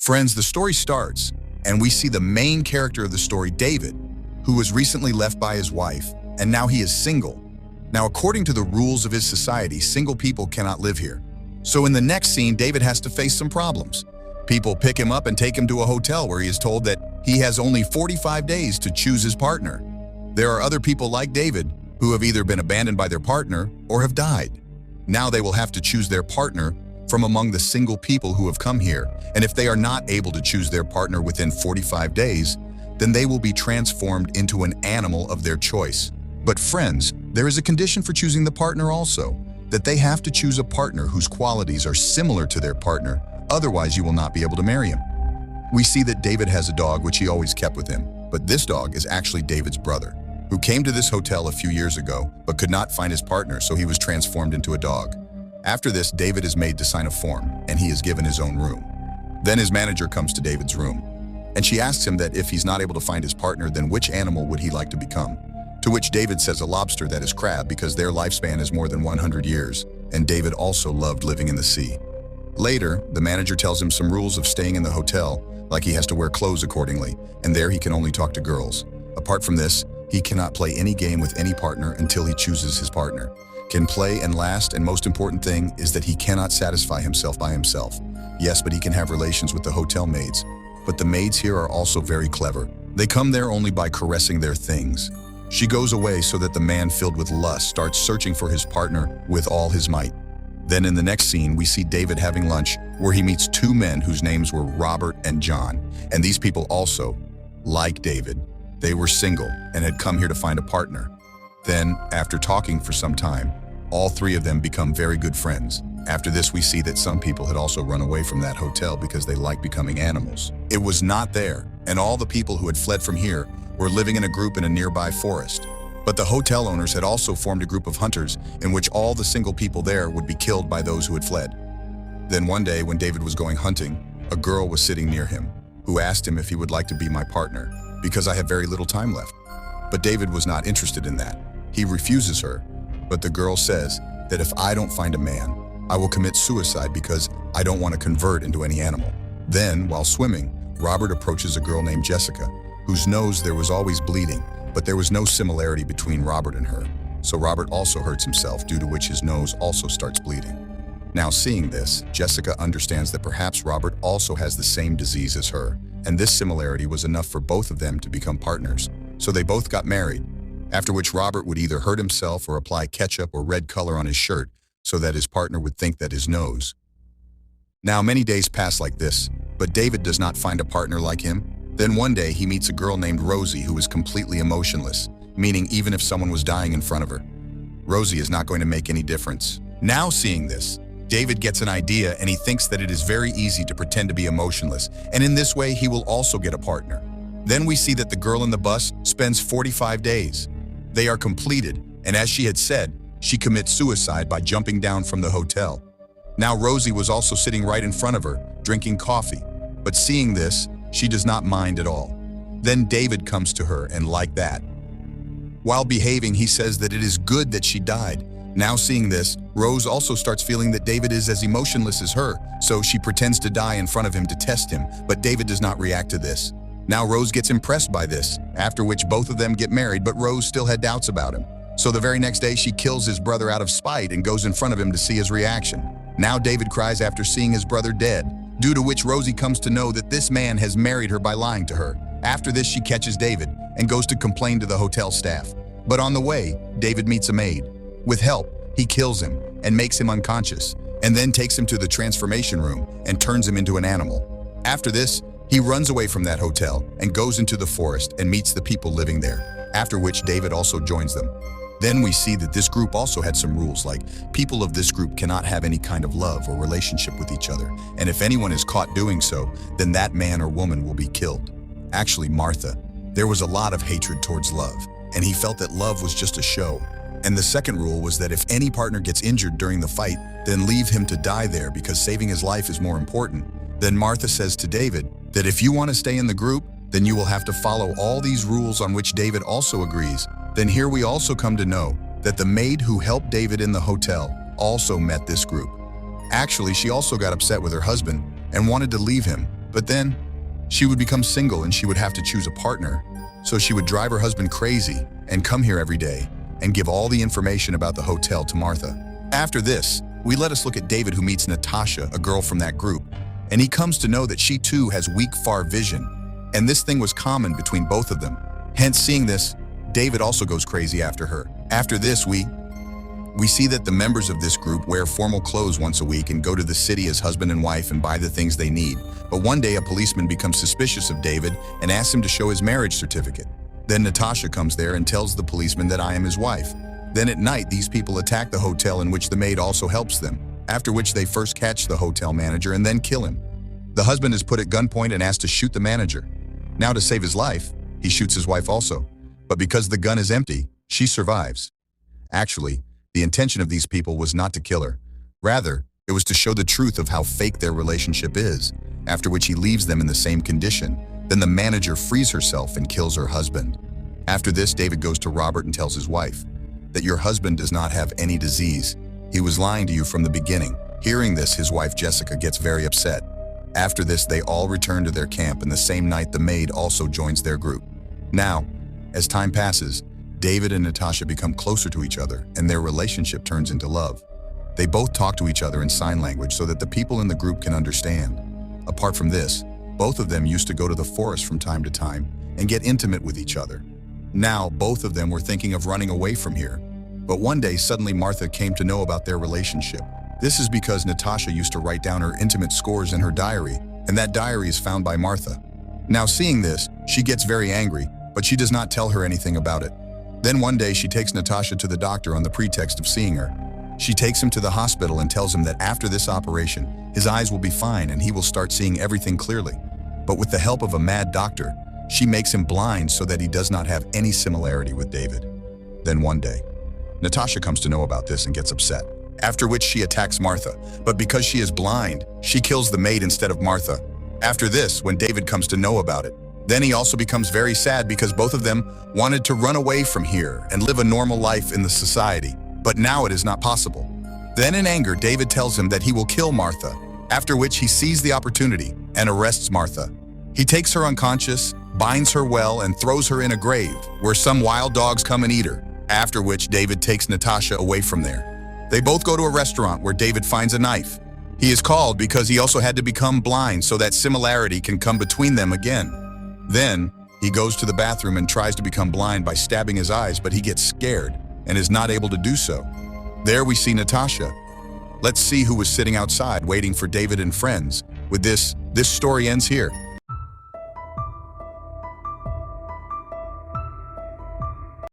Friends, the story starts, and we see the main character of the story, David, who was recently left by his wife, and now he is single. Now, according to the rules of his society, single people cannot live here. So in the next scene, David has to face some problems. People pick him up and take him to a hotel where he is told that he has only 45 days to choose his partner. There are other people like David who have either been abandoned by their partner or have died. Now they will have to choose their partner from among the single people who have come here, and if they are not able to choose their partner within 45 days, then they will be transformed into an animal of their choice. But friends, there is a condition for choosing the partner also, that they have to choose a partner whose qualities are similar to their partner, otherwise you will not be able to marry him. We see that David has a dog which he always kept with him, but this dog is actually David's brother, who came to this hotel a few years ago but could not find his partner, so he was transformed into a dog. After this, David is made to sign a form, and he is given his own room. Then his manager comes to David's room, and she asks him that if he's not able to find his partner, then which animal would he like to become? To which David says a lobster, that is crab, because their lifespan is more than 100 years, and David also loved living in the sea. Later, the manager tells him some rules of staying in the hotel, like he has to wear clothes accordingly, and there he can only talk to girls. Apart from this, he cannot play any game with any partner until he chooses his partner. Can play, and last and most important thing is that he cannot satisfy himself by himself. Yes, but he can have relations with the hotel maids. But the maids here are also very clever. They come there only by caressing their things. She goes away so that the man filled with lust starts searching for his partner with all his might. Then in the next scene, we see David having lunch where he meets two men whose names were Robert and John. And these people also, like David, they were single and had come here to find a partner. Then, after talking for some time, all three of them become very good friends. After this, we see that some people had also run away from that hotel because they liked becoming animals. It was not there, and all the people who had fled from here were living in a group in a nearby forest. But the hotel owners had also formed a group of hunters in which all the single people there would be killed by those who had fled. Then one day, when David was going hunting, a girl was sitting near him, who asked him if he would like to be my partner, because I have very little time left. But David was not interested in that. He refuses her, but the girl says that if I don't find a man, I will commit suicide because I don't want to convert into any animal. Then, while swimming, Robert approaches a girl named Jessica, whose nose there was always bleeding, but there was no similarity between Robert and her. So Robert also hurts himself, due to which his nose also starts bleeding. Now, seeing this, Jessica understands that perhaps Robert also has the same disease as her, and this similarity was enough for both of them to become partners. So they both got married, after which Robert would either hurt himself or apply ketchup or red color on his shirt so that his partner would think that his nose. Now, many days pass like this, but David does not find a partner like him. Then one day he meets a girl named Rosie who is completely emotionless, meaning even if someone was dying in front of her, Rosie is not going to make any difference. Now, seeing this, David gets an idea, and he thinks that it is very easy to pretend to be emotionless, and in this way he will also get a partner. Then we see that the girl in the bus spends 45 days. They are completed, and as she had said, she commits suicide by jumping down from the hotel. Now Rosie was also sitting right in front of her, drinking coffee, but seeing this, she does not mind at all. Then David comes to her, and like that, while behaving, he says that it is good that she died. Now seeing this, Rose also starts feeling that David is as emotionless as her, so she pretends to die in front of him to test him, but David does not react to this. Now Rose gets impressed by this, after which both of them get married, but Rose still had doubts about him. So the very next day, she kills his brother out of spite and goes in front of him to see his reaction. Now David cries after seeing his brother dead, due to which Rosie comes to know that this man has married her by lying to her. After this, she catches David and goes to complain to the hotel staff. But on the way, David meets a maid. With help, he kills him and makes him unconscious, and then takes him to the transformation room and turns him into an animal. After this, he runs away from that hotel and goes into the forest and meets the people living there, after which David also joins them. Then we see that this group also had some rules, like people of this group cannot have any kind of love or relationship with each other, and if anyone is caught doing so, then that man or woman will be killed. Actually, Martha, there was a lot of hatred towards love, and he felt that love was just a show. And the second rule was that if any partner gets injured during the fight, then leave him to die there because saving his life is more important. Then Martha says to David that if you want to stay in the group, then you will have to follow all these rules, on which David also agrees. Then here we also come to know that the maid who helped David in the hotel also met this group. Actually, she also got upset with her husband and wanted to leave him, But then, she would become single and she would have to choose a partner. So she would drive her husband crazy and come here every day and give all the information about the hotel to Martha. After this, let us look at David, who meets Natasha, a girl from that group, and he comes to know that she too has weak far vision, and this thing was common between both of them. Hence, seeing this, David also goes crazy after her. After this, we see that the members of this group wear formal clothes once a week and go to the city as husband and wife and buy the things they need. But one day, a policeman becomes suspicious of David and asks him to show his marriage certificate. Then Natasha comes there and tells the policeman that I am his wife. Then at night, these people attack the hotel, in which the maid also helps them, after which they first catch the hotel manager and then kill him. The husband is put at gunpoint and asked to shoot the manager. Now, to save his life, he shoots his wife also. But because the gun is empty, she survives. Actually, the intention of these people was not to kill her. Rather, it was to show the truth of how fake their relationship is, after which he leaves them in the same condition. Then the manager frees herself and kills her husband. After this, David goes to Robert and tells his wife that your husband does not have any disease. He was lying to you from the beginning. Hearing this, his wife Jessica gets very upset. After this, they all return to their camp, and the same night the maid also joins their group. Now, as time passes, David and Natasha become closer to each other, and their relationship turns into love. They both talk to each other in sign language so that the people in the group can understand. Apart from this, both of them used to go to the forest from time to time and get intimate with each other. Now, both of them were thinking of running away from here. But one day, suddenly Martha came to know about their relationship. This is because Natasha used to write down her intimate scores in her diary, and that diary is found by Martha. Now, seeing this, she gets very angry, but she does not tell her anything about it. Then one day, she takes Natasha to the doctor on the pretext of seeing her. She takes him to the hospital and tells him that after this operation, his eyes will be fine and he will start seeing everything clearly. But with the help of a mad doctor, she makes him blind so that he does not have any similarity with David. Then one day, Natasha comes to know about this and gets upset, after which she attacks Martha. But because she is blind, she kills the maid instead of Martha. After this, when David comes to know about it, then he also becomes very sad because both of them wanted to run away from here and live a normal life in the society. But now it is not possible. Then in anger, David tells him that he will kill Martha, after which he sees the opportunity and arrests Martha. He takes her unconscious, binds her well, and throws her in a grave where some wild dogs come and eat her, after which David takes Natasha away from there. They both go to a restaurant where David finds a knife. He is called because he also had to become blind so that similarity can come between them again. Then, he goes to the bathroom and tries to become blind by stabbing his eyes, but he gets scared and is not able to do so. There we see Natasha. Let's see who was sitting outside waiting for David and friends. With this story ends here.